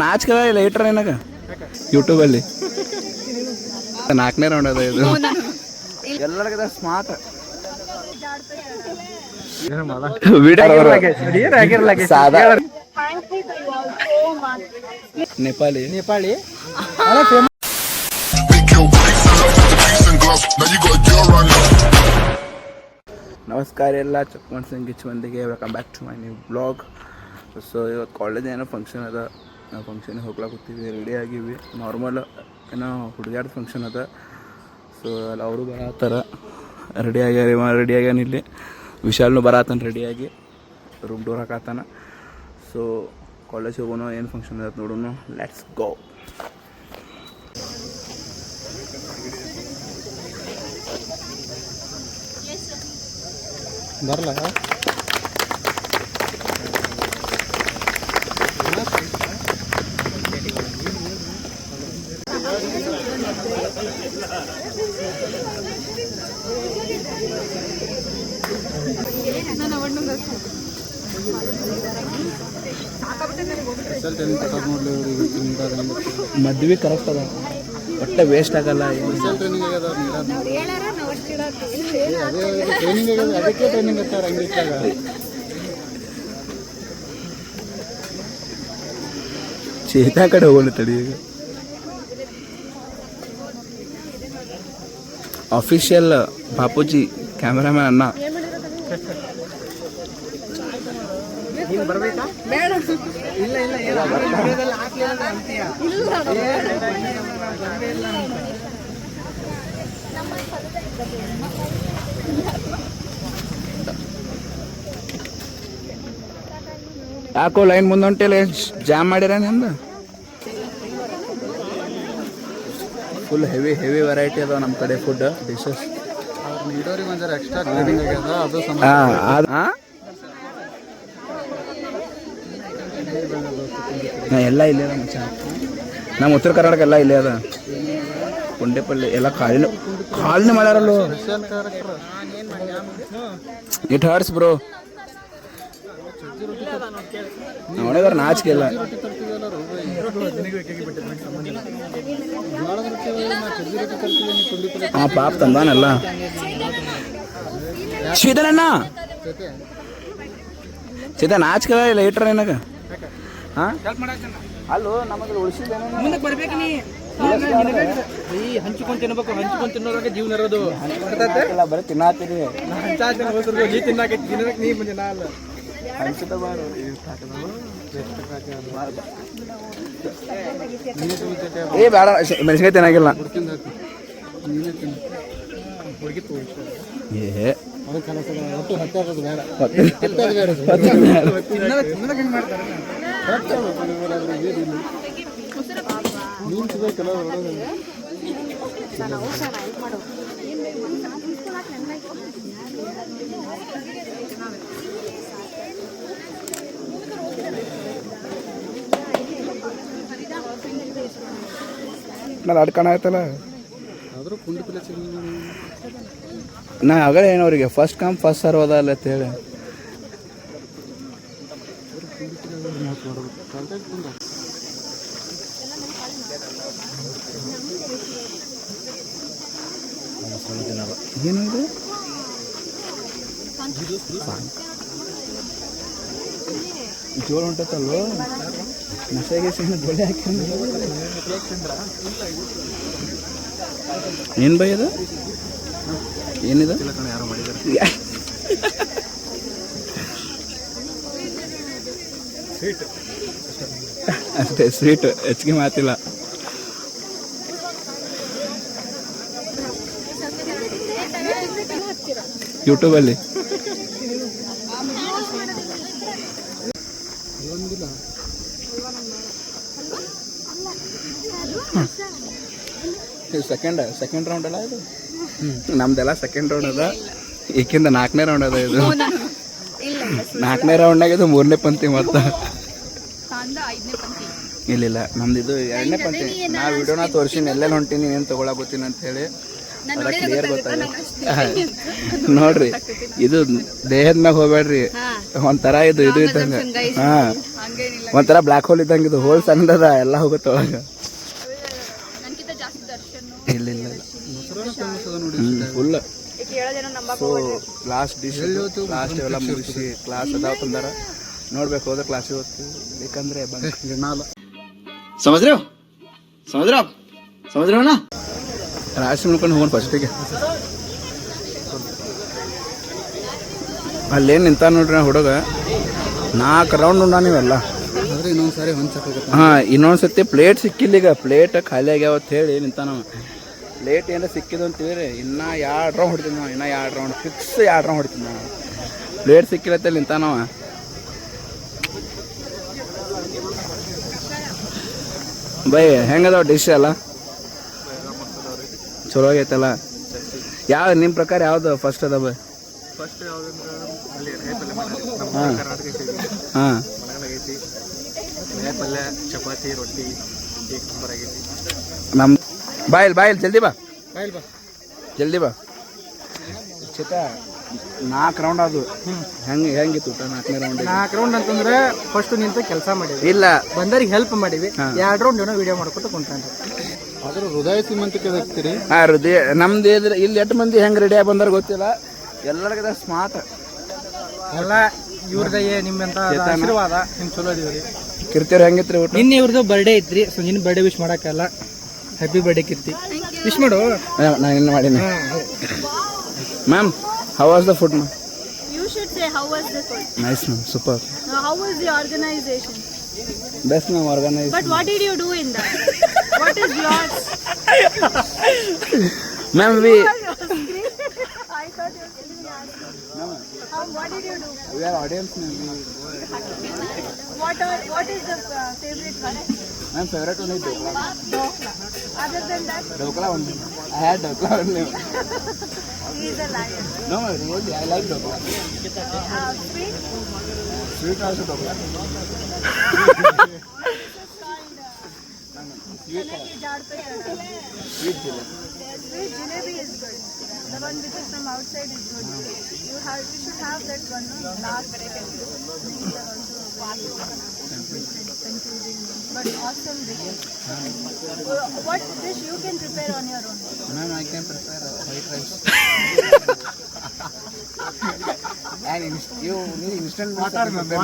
ನಾಚಿಕೆ ಇಲ್ಲ ಇಟ್ರ ಏನಾಗ ಯೂಟ್ಯೂಬಲ್ಲಿ 4ನೇ ರೌಂಡ್ ಅದ ಇದು ಎಲ್ಲರಿಗೂ ಸ್ಮಾರ್ಟ್ नेपाली ನಮಸ್ಕಾರ ಎಲ್ಲ ಚಕ್ಮನ್ ಸಂಗೀಚ್ ಮಂದಿಗೆ welcome back to my new blog. So ಇವತ್ತು ಕಾಲೇಜ್ ಏನೋ ಫಂಕ್ಷನ್ ಅದ, ನಾವು ಫಂಕ್ಷನಿಗೆ ಹೋಗ್ಲಾಕತ್ತೀವಿ, ರೆಡಿ ಆಗಿವಿ. ನಾರ್ಮಲ್ ಏನೋ ಹುಡುಗ್ಯಾರ ಫಂಕ್ಷನ್ ಅದ. ಸೊ ಅಲ್ಲಿ ಅವರು ಬರತ್ತಾರ, ರೆಡಿ ಆಗ್ಯಾನ. ಇಲ್ಲಿ ವಿಶಾಲ್ನು ಬರತ್ತಾನ ರೆಡಿಯಾಗಿ, ರೂಮ್ ಡೋರ್ ಹಾಕತ್ತಾನ. ಸೊ ಕಾಲೇಜ್ ಹೋಗೋಣ, ಏನು ಫಂಕ್ಷನ್ ಅದ ನೋಡೋಣ. Let's go. ಬರಲ್ಲ ಮದ್ವೆ ಕರೆಕ್ಟ್ ಅದ, ಒಟ್ಟೆ ವೇಸ್ಟ್ ಆಗಲ್ಲ. ಚೇತಾ ಕಡೆ ಹೋಗೋಣ ತಡಿ. ಈಗ ಆಫೀಷಿಯಲ್ ಬಾಪೂಜಿ ಕ್ಯಾಮ್ರಾಮ್ಯಾನ್ ಅಣ್ಣ. ಯಾಕೋ ಲೈನ್ ಮುಂದೆ ಹೊಂಟಿಲ್ಲ, ಜಾಮ್ ಮಾಡ್ಯಾರ ನಿಂದ. ಫುಲ್ ಹೆವಿ ವೆರೈಟಿ ಅದಾವ ನಮ್ಮ ಕಡೆ ಫುಡ್ ಡಿಶಸ್. ಎಲ್ಲ ಇಲ್ಲೇ ಅದ ಮಚ್ಚ, ನಮ್ಮ ಉತ್ತರ ಕರ್ನಾಟಕ ಎಲ್ಲ ಇಲ್ಲೇ ಅದ. ಪುಂಡೆಪಲ್ಲಿ ಎಲ್ಲ ಕಾಲಿನ ಮಾಡ್ಯಾರಲ್ಲೋ. ಇಟ್ ಹರ್ಟ್ಸ್ ಬ್ರೋ, ನೋಡಿದಾರ ನಾಚಿಕೆ ಇಲ್ಲ. ಹಾಂ ಪಾಪ ತಂದಾನಲ್ಲ ಶೀತನಣ್ಣ. ಸೀತಾ ನಾಚಿಕೆ ಇಲ್ಲ ಇಟ್ರ ಏನಾಗ. ಹಾಂ ಅಲ್ಲೋ ನಮಗೆ ಉಳಿಸಿಲ್ಲ, ಬರ್ಬೇಕು ನೀ ಹಂಚ್ಕೊಂಡ್ ತಿನ್ಬೇಕು. ಹಂಚ್ಕೊಂಡ್ ತಿನ್ನೋದಾಗ ಜೀವನ ಇರೋದು. ಬರೀ ತಿನ್ನಾತೀರಿ ನೀ ಮುಂದೆ ನಾ ಅಲ್ಲ ಹಂಚದ ಬಾರು. ಏ ಬೇಡ, ಮೆಣಸಿನ್ಕಾಯಿ ತಿನ್ನಾಗಿಲ್ಲ. ಏ ನಾನು ಅಡ್ಕಣ ಆಯ್ತಲ್ಲ. ನಾ ಆಗಲೇ ಏನವ್ರಿಗೆ ಫಸ್ಟ್ ಕಮ್ ಫಸ್ಟ್ ಸರ್ವ್ ಅದ ಅಲ್ಲ ಅಂತೇಳಿ. ಏನಿದೆ ಜೋಳ ಹೊಂಟತ್ತಲ್ವ, ನಶೆಗೆ ಗೋಳೆ ಹಾಕಿ. ಏನು ಬೈ ಅದು, ಏನಿದೆ ಅಷ್ಟೇ ಸ್ವೀಟ್, ಹೆಚ್ಚಿಗೆ ಮಾತಿಲ್ಲ. ಯೂಟ್ಯೂಬಲ್ಲಿ ಸೆಕೆಂಡ್ ರೌಂಡ್ ಅಲ್ಲ ಇದು. ನಮ್ದೆಲ್ಲ ಸೆಕೆಂಡ್ ರೌಂಡ್ ಅದ, ಏಕಿಂದ 4ನೇ ರೌಂಡ್ ಅದ. ಇದು 4ನೇ ರೌಂಡ್ನಾಗ ಇದು 3ನೇ ಪಂಕ್ತಿ. ಮತ್ತು ಇಲ್ಲ ನಮ್ದು ಇದು 2ನೇ ಪಂಕ್ತಿ. ನಾ ವಿಡಿಯೋನ ತೋರಿಸಿನಿ, ಎಲ್ಲೆಲ್ಲಿ ಹೊಂಟೀನಿ, ಏನು ತೊಗೊಳಕತ್ತೀನಿ ಅಂತ ಹೇಳಿ. ಅದ ಕ್ಲಿಯರ್ ಗೊತ್ತಾಗ ನೋಡ್ರಿ. ಇದು ದೇಹದ ಮ್ಯಾಗ ಹೋಗ್ಬೇಡ್ರಿ, ಒಂಥರ ಇದು ಇದ್ದಂಗೆ. ಹಾಂ ಒಂಥರ ಬ್ಲ್ಯಾಕ್ ಹೋಲ್ ಇದ್ದಂಗೆ ಇದು ಹೋಲ್ ಸಣ್ಣದ ಎಲ್ಲ ಹೋಗುತ್ತೆ ಒಳಗೆ. ಇಲ್ಲ ಇಲ್ಲ full. So last dish last ಎಲ್ಲ ಮುಗಿಸಿ ಕ್ಲಾಸ್ ಅದಾವ ತಂದಾರ. ನೋಡ್ಬೇಕು ಹೋದ್ರೆ ಕ್ಲಾಸಿಗೆ ಹೋಗ್ತೀವಿ, ಬೇಕಂದ್ರೆ ರಾಶಿ ಮಾಡ್ಕೊಂಡು ಹೋಗೋಣ ಫಸ್ಟಿಗೆ. ಅಲ್ಲೇನು ನಿಂತ ನೋಡ್ರಿ ಹುಡುಗ 4 ರೌಂಡ್ ಉಂಡ ನೀವೆಲ್ಲ. ಹಾಂ ಇನ್ನೊಂದ್ಸತಿ ಪ್ಲೇಟ್ ಸಿಕ್ಕಿಲ್ಲ, ಈಗ ಪ್ಲೇಟ್ ಖಾಲಿ ಆಗ್ಯಾವ ಅಂತ ಹೇಳಿ ನಿಂತ ನಾವು. ಪ್ಲೇಟ್ ಏನಾರ ಸಿಕ್ಕಿದ್ದು ಅಂತೀವಿ ಇನ್ನೂ 2 ರೌಂಡ್ ಹೊಡಿತೀವಿ ನಾವು, ಇನ್ನೂ 2 ರೌಂಡ್ ಫಿಕ್ಸ್ 2 ರೌಂಡ್ ಹೊಡಿತೀವಿ ನಾವು. ಪ್ಲೇಟ್ ಸಿಕ್ಕಿಲ್ಲ ಅಂತ ನಿಂತ ನಾವು. ಬೈ ಹೆಂಗದಾವ ಡಿಶ್ ಎಲ್ಲ ಚಲೋ ಆಗೈತಲ್ಲ? ಯಾವ ನಿಮ್ಮ ಪ್ರಕಾರ ಯಾವ್ದು ಫಸ್ಟ್ ಅದ ಬೈ? ಹಾಂ ಹಾಂ ಚಪಾತಿ ರೊಟ್ಟಿ ನಮ್ಮ ಬಾಯಿಲ್ ಜಲ್ದಿ ಬಾ ಜಲ್ದಿ ಬಾ. ಚಿತ್ತ 4 ರೌಂಡ್ ಅದು ಹೆಂಗಿತ್ತು ಊಟ? 4ನೇ ರೌಂಡ್ 4 ರೌಂಡ್ ಅಂತಂದ್ರೆ ಫಸ್ಟ್ ನಿಂತ ಕೆಲಸ ಮಾಡಿವಿ, ಇಲ್ಲ ಬಂದರಿಗೆ ಹೆಲ್ಪ್ ಮಾಡಿವಿ. 2 ರೌಂಡ್ ಏನೋ ವಿಡಿಯೋ ಮಾಡ್ಕೊತ ಕುಂತಾನ್ರಿ. ಆದ್ರೂ ಹೃದಯ ಶ್ರೀಮಂತಿಕೆ ವ್ಯಕ್ತಿರಿ. ಹಾಂ ಹೃದಯ ನಮ್ದು ಇದ್ರೆ ಇಲ್ಲಿ 8 ಮಂದಿ ಹೆಂಗೆ ರೆಡಿಯಾಗಿ ಬಂದಾರ ಗೊತ್ತಿಲ್ಲ. ಎಲ್ಲರಿಗದ ಸ್ಮಾರ್ಟ್ ಎಲ್ಲ ಇವ್ರದ ನಿಮ್ಮಂತ ಆಶೀರ್ವಾದ ನಿಮ್ಗೆ ಚಲೋ ಇದೀವಿ. ಕಿರ್ತಿಯವ್ರು ಹೆಂಗಿತ್ರಿ ಊಟ? ನಿನ್ನೆ ಇವ್ರದ್ದು ಬರ್ಡೇ ಐತ್ರಿ, ಸೊ ನಿನ್ನ ಬರ್ಡೇ ವಿಶ್ ಮಾಡಕ್ಕಲ್ಲ. ಹ್ಯಾಪಿ ಬರ್ಡೇ ಕೀರ್ತಿ, ವಿಶ್ ಮಾಡು. ನಾನು ಇನ್ನು ಮಾಡೀನಿ. Ma'am how was the food ma'am? You should say how was the food. Nice ma'am, super. How was the organization? Best ma'am, organization. But what did you do in that? What is yours? Ma'am, we I thought you were sitting there. What did you do? We are audience ma'am. What is the favorite one? Ma'am, favorite one is dokla. Dokla. Other than that, Dokla only. I had dokla only. he is a lion. No, really, I like dokla. Sweet? Sweet also dokla. Sweet jalebi. Sweet jalebi is good. The one which is from outside is good. You should have that one. No? Last. These are also confusing, but awesome dishes. What dish you can prepare on your own? Ma'am, I can prepare white rice. And you need instant water. Maggi.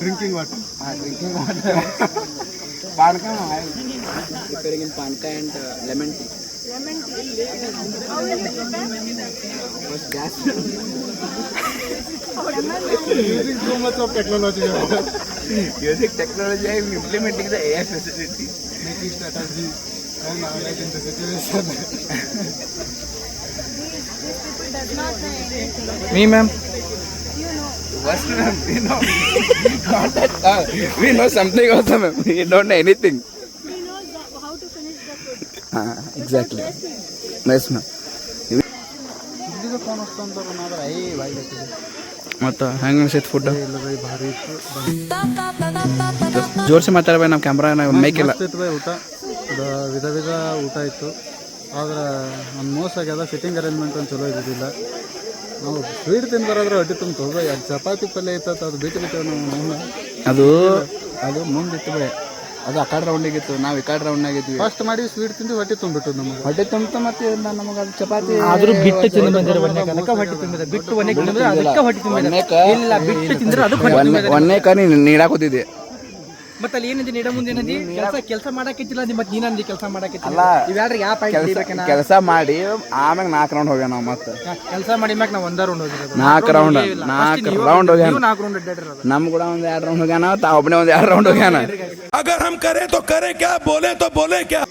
Drinking water. Drinking water. Panka, I am preparing in panka and lemon tea. Lemon tea. How will you prepare? First gas. Using so much of technology. Using technology, I am implementing the AI facility. Making strategy and analyzing the situation. These people does not know anything. Me, ma'am. You know. First, ma'am, we know. Not that, we know something also, ma'am. We don't know anything. He knows how to finish the food. Exactly. Nice, ma'am. ಇದೀಗ phone ವಸ್ತಂತಾರೆ ನಾದ್ರೆ I ಬಾಯ್ಲತ್ತಿದೆ. ಮತ್ತು ಹೆಂಗೆ ಅನ್ಸೈತೆ food? ಇಲ್ಲ by ಭಾರಿ ಇತ್ತು. ಜೋರ್ಸಿ ಮಾತಾಡ್ಬೇ, ನಮ್ಮ camera mic ಇಲ್ಲ. ಊಟ ವಿಧ ಊಟ ಇತ್ತು. ಆದ್ರೆ ಒಂದು ಮೋಸ ಆಗ್ಯದ, ಸಿಟ್ಟಿಂಗ್ ಅರೇಂಜ್ಮೆಂಟ್ ಒಂದು ಚಲೋ ಇದ್ದಿದ್ದಿಲ್ಲ. ನಾವು ಸ್ವೀಟ್ ತಿಂದಾರಾದ್ರೆ ಹೊಟ್ಟೆ ತುಂಬ ತೊಗೊಬ. ಚಪಾತಿ ಪಲ್ಯ ಇತ್ತು, ಅದು ಬಿಟ್ಟು ನಾವು. ಅದು ಮುಂದಿತ್ತು ಬೈ, ಅದು ಆ ಕಡೆ ರೌಂಡಿಗಿತ್ತು, ನಾವು ಈ ಕಡೆ ರೌಂಡ್ನಾಗಿದ್ವಿ. ಫಸ್ಟ್ ಮಾಡಿ ಸ್ವೀಟ್ ತಿಂದು ಹೊಟ್ಟೆ ತುಂಬಿಟ್ಟು ನಮಗೆ. ಹೊಟ್ಟೆ ತುಂಬ ಮತ್ತೆ ನಮಗೆ ಅದು ಚಪಾತಿ ಆದ್ರೂ ಬಿಟ್ಟು ತಿಂದು ಬಂದಿರೋ ಹೊಟ್ಟೆ ತುಂಬಿದೆ. ಬಿಟ್ಟು ಒನ್ನೆ ತಿಂದ್ರೆ ಅದಕ್ಕೆ ಹೊಟ್ಟೆ ತುಂಬಿದೆ. ಇಲ್ಲ ಬಿಟ್ಟು ತಿಂದ್ರೆ ಅದು ಒನ್ನೆ ಕನಿ ನೀಡಾಕೋತಿದ್ದೆ. ಮತ್ತೆ ಅಲ್ಲಿ ಏನಂದಿ ನೀಡ ಮುಂದೆ ಏನಂದಿ ಕೆಲಸ ಮಾಡಕ್ಕಿಲ್ಲ. ಮತ್ತೆ ನೀನಂದಿ ಕೆಲಸ ಮಾಡಕ್ಕಿಲ್ಲ. ಕೆಲಸ ಮಾಡಿ ಆಮ್ಯಾಗ 4 ರೌಂಡ್ ಹೋಗ್ಯಾನ ನಾವು. ಮತ್ತೆ ಕೆಲಸ ಮಾಡಿ ಮ್ಯಾಗ ನಾವು 1 ರೌಂಡ್ ಹೋಗಿರೋದು. 4 ರೌಂಡ್ ಹೋಗ್ಯಾನ. 4 ರೌಂಡ್ ಅಡ್ಡಾಡಿರೋದು. ನಮ್ ಕೂಡ ಒಂದು 2 ರೌಂಡ್ ಹೋಗ್ಯಾನ, ತಾ ಒಬ್ಬನೇ ಒಂದು 2 ರೌಂಡ್ ಹೋಗ್ಯಾನ. अगर हम करें तो करें क्या, बोले तो बोले क्या.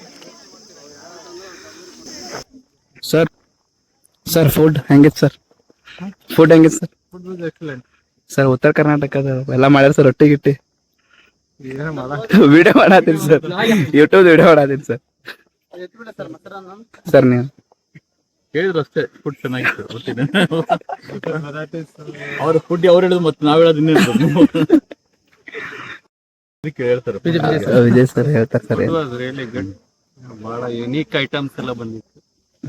ಸರ್ ಫುಡ್ ಹೆಂಗಿತ್ತು ಸರ್? ಫುಡ್ ಹೆಂಗಿತ್ತು sir? Food was excellent sir. ಉತ್ತರ ಕರ್ನಾಟಕದ ಎಲ್ಲ ಮಾಡ್ಯಾರ ಸರ್, ರೊಟ್ಟಿ ಗಿಟ್ಟಿ ವಿಡಿಯೋ ಮಾಡತ್ತೀನಿ ಸರ್, ಯೂಟ್ಯೂಬ್ ವಿಡಿಯೋ ಮಾಡತ್ತೀನಿ ಸರ್. ಸರ್ ನೀವು ಹೇಳಿದ್ರು ಅಷ್ಟೇ, ಫುಡ್ ಚೆನ್ನಾಗಿತ್ತು. ಅವ್ರ ಫುಡ್ ಅವ್ರು ಹೇಳಿದ್ರು ಮತ್ತೆ ನಾವ್ ಹೇಳೋದು ಹೇಳ್ತಾರೆ. ವಿಜಯ್ ಸರ್ ಹೇಳ್ತಾರೆ ಸರ್. Really good. ಬಹಳ ಯುನೀಕ್ ಐಟಮ್ಸ್ ಎಲ್ಲ ಬಂದಿತ್ತು.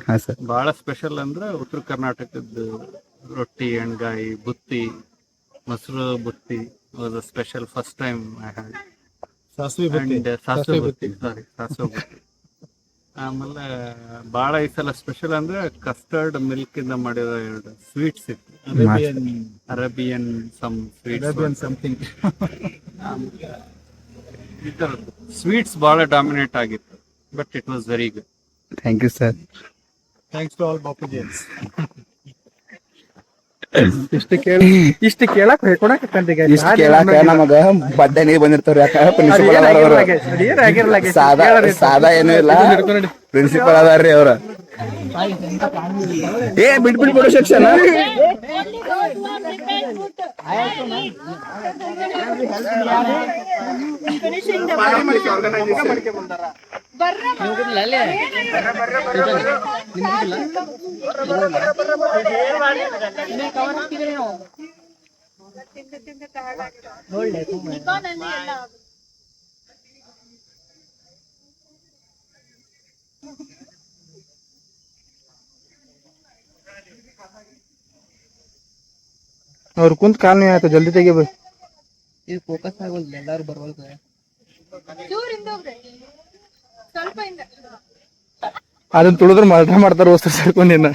ಹಾ ಸರ್. ಬಹಳ ಸ್ಪೆಷಲ್ ಅಂದ್ರೆ ಉತ್ತರ ಕರ್ನಾಟಕದ ರೊಟ್ಟಿ, ಎಣ್ಗಾಯಿ, ಬುತ್ತಿ, ಮೊಸರು ಬುತ್ತಿ, was a special first time I had. ಸಾಸಿವೆ ಬುತ್ತಿ. ಅಂಡ್ ಸಾಸಿವೆ ಬುತ್ತಿ, ಸಾಸಿವೆ ಬುತ್ತಿ. ಆಮೇಲೆ ಭಾಳ ಈ ಸಲ ಸ್ಪೆಷಲ್ ಅಂದ್ರೆ ಕಸ್ಟರ್ಡ್ ಮಿಲ್ಕ್ ಇಂದ ಮಾಡಿರೋ 2 ಸ್ವೀಟ್ಸ್ ಇತ್ತು. Arabian something. ಈ ಥರದ್ದು ಸ್ವೀಟ್ಸ್ ಭಾಳ ಡಾಮಿನೇಟ್ ಆಗಿತ್ತು, but it was very good. Thank you sir. Thanks to all ಬಾಪುಜಿಯನ್ಸ್. ಇಷ್ಟು ಕೇಳಕ್ ಹೇಳ್ಕೊಡಕತ್ತಂತೆ ಇಷ್ಟು ಕೇಳಾಕ ನಮಗ ಬಡ್ಡೆ ನೀರು ಬಂದಿರ್ತಾವ್ರಿ. ಯಾಕ ಪ್ರಿನ್ಸಿಪಲ್ ಅದಾರ, ಸಾದಾ ಏನೂ ಇಲ್ಲ, ಪ್ರಿನ್ಸಿಪಲ್ ಅದಾರ್ರಿ ಅವ್ರ. ಏ ಬಿಟ್ಬಿಡು ಸೆಕ್ಷನ್. ಅವ್ರು ಕುಂತ ಕಾಲ್ ನೀವು ಆಯ್ತು, ಜಲ್ದಿ ತೆಗಿಬೇಕು. ಇದು ಫೋಕಸ್ ಆಗೋಲ್ಲ, ಎಲ್ಲಾರು ಬರ್ವಲ್ದು. ಅದನ್ನ ತುಳಿದ್ರೆ ಮಲ್ಟ ಮಾಡ್ತಾರ ವಸ್ತು ಸರ್ಕೊಂಡಿನ.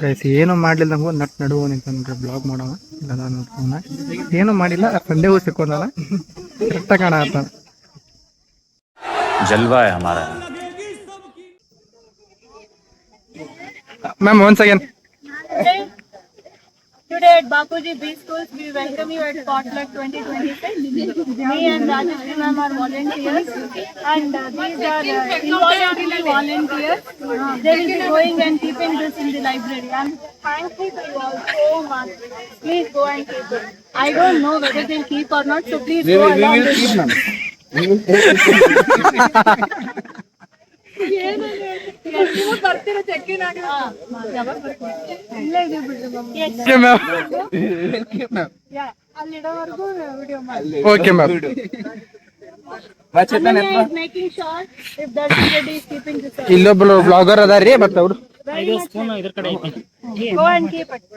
ಗೈಸ್ ಏನು ಮಾಡ್ಲಿಲ್ಲ ನಮಗೂ ನಟ್ ನಡುವ ನಿಂತಂದ್ರೆ ಬ್ಲಾಗ್ ಮಾಡವ ಇಲ್ಲ ನೋಡ್ಕೊಂಡ ಏನು ಮಾಡಿಲ್ಲ. ಸಂಡೆ ಹೋಗಿ ಸಿಕ್ಕೊಂಡಲ್ಲ ಕರೆಕ್ಟ ಕಾಣ ಆತ. जलवा है हमारा. Ma'am once again. Today at Bapuji B Schools, we welcome you at Potluck 2026. Me and Rajeshri ma'am are volunteers, and these are involuntary volunteers. They will be going and keeping this in the library. I'm thankful to you all so much. Please go and keep it. I don't know whether they'll keep or not, so please go along with it. ಬರ್ತೀರಾ check in ಆಗಿ? ಅಲ್ಲಿಡೋವರೆಗೂ video ಮಾಡಿ. Okay ma'am. Making sure if that ready is keeping this. ಇಲ್ಲೊಬ್ಬರು blogger ಅದಾರ್ರಿ, but ಅವ್ರು go and keep it.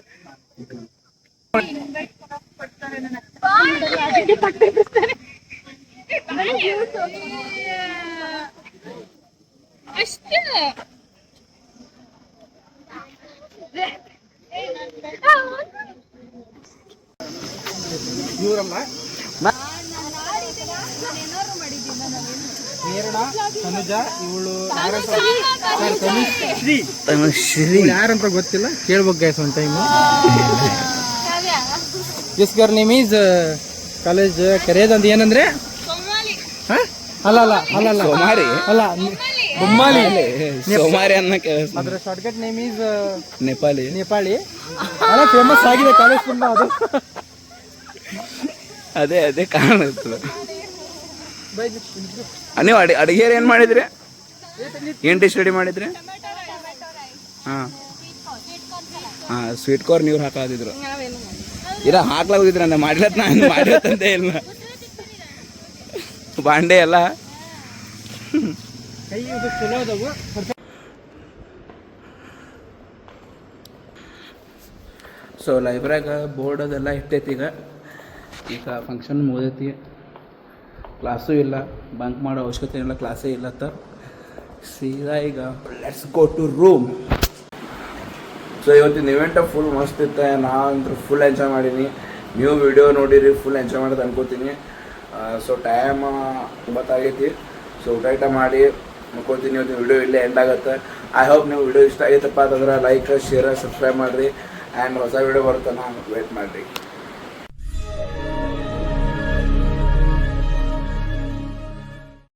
ಅಷ್ಟೇ ಇವರಮ್ಮ ನೇರಣ ತನುಜ, ಇವಳು ತನುಶ್ರೀ ಯಾರಂತ ಗೊತ್ತಿಲ್ಲ, ಕೇಳ್ಬೇಕು guys one time. This girl name is college ಕರೆಯೋದಂತ ಏನಂದ್ರೆ ಅಲ್ಲ ಸೋಮಾರಿ ಅಲ್ಲ ಬೊಮ್ಮಾಲಿ. ಸೋಮಾರಿ ಅನ್ನಕ್ಕೆ ಅದ್ರ ಶಾರ್ಟ್ಕಟ್ ನೇಮ್ ಈಸ್ ನೇಪಾಳಿ. ಅಲ್ಲ ಫೇಮಸ್ ಆಗಿದೆ ಕಾಲೇಜ್ ತುಂಬ ಅದು. ಅದೇ ಕಾರಣ ಇರ್ತದೆ. ನೀವು ಅಡಿಗೆ ಏನ್ ಮಾಡಿದ್ರಿ? ಏನ್ ಡಿಶ್ ರೆಡಿ ಮಾಡಿದ್ರಿ? ಹಾ ಸ್ವೀಟ್ ಕಾರ್ನ್ ನೀವ್ರು ಹಾಕಾದಿದ್ರು. ಇಲ್ಲ ಹಾಕ್ಲಾಗುದಿದ್ರ ನಾ ಮಾಡಿರತ್ ನಾನು ಮಾಡಿರತ್ತಂತೆ ಇಲ್ಲ ಬಾಂಡೆ ಎಲ್ಲ. ಸೊ ಲೈಬ್ರಾಗ ಬೋರ್ಡ್ ಅದೆಲ್ಲ ಇಟ್ಟೈತಿ. ಈಗ ಫಂಕ್ಷನ್ ಮುಗಿದೈತಿ, ಕ್ಲಾಸು ಇಲ್ಲ, ಬಂಕ್ ಮಾಡೋ ಅವಶ್ಯಕತೆ ಇಲ್ಲ, ಕ್ಲಾಸೇ ಇಲ್ಲತ್ತ. ಸೀದಾ ಈಗ let's go to room. So ಇವತ್ತಿನ ಇವೆಂಟ ಫುಲ್ ಮಸ್ತ್ ಇತ್ತು. ನಾನಂತೂ ಫುಲ್ ಎಂಜಾಯ್ ಮಾಡೀನಿ. ನೀವು ವಿಡಿಯೋ ನೋಡಿರಿ, ಫುಲ್ ಎಂಜಾಯ್ ಮಾಡೋದು ಅನ್ಕೋತೀನಿ. ಸೊ ಟೈಮ್ 9 ಆಗೈತಿ. ಸೊ ಊಟ ಮಾಡಿ ಅನ್ಕೋತೀನಿ ಇವತ್ತಿನ ವಿಡಿಯೋ ಇಲ್ಲೇ ಎಂಡ್ ಆಗುತ್ತೆ. ಐ ಹೋಪ್ ನೀವು ವಿಡಿಯೋ ಇಷ್ಟ ಆಗೈತಪ್ಪ ಅಂತಂದ್ರೆ ಲೈಕ್, ಶೇರ್, ಸಬ್ಸ್ಕ್ರೈಬ್ ಮಾಡಿರಿ. ಆ್ಯಂಡ್ ಹೊಸ ವಿಡಿಯೋ ಬರುತ್ತೆ, ವೇಟ್ ಮಾಡಿರಿ.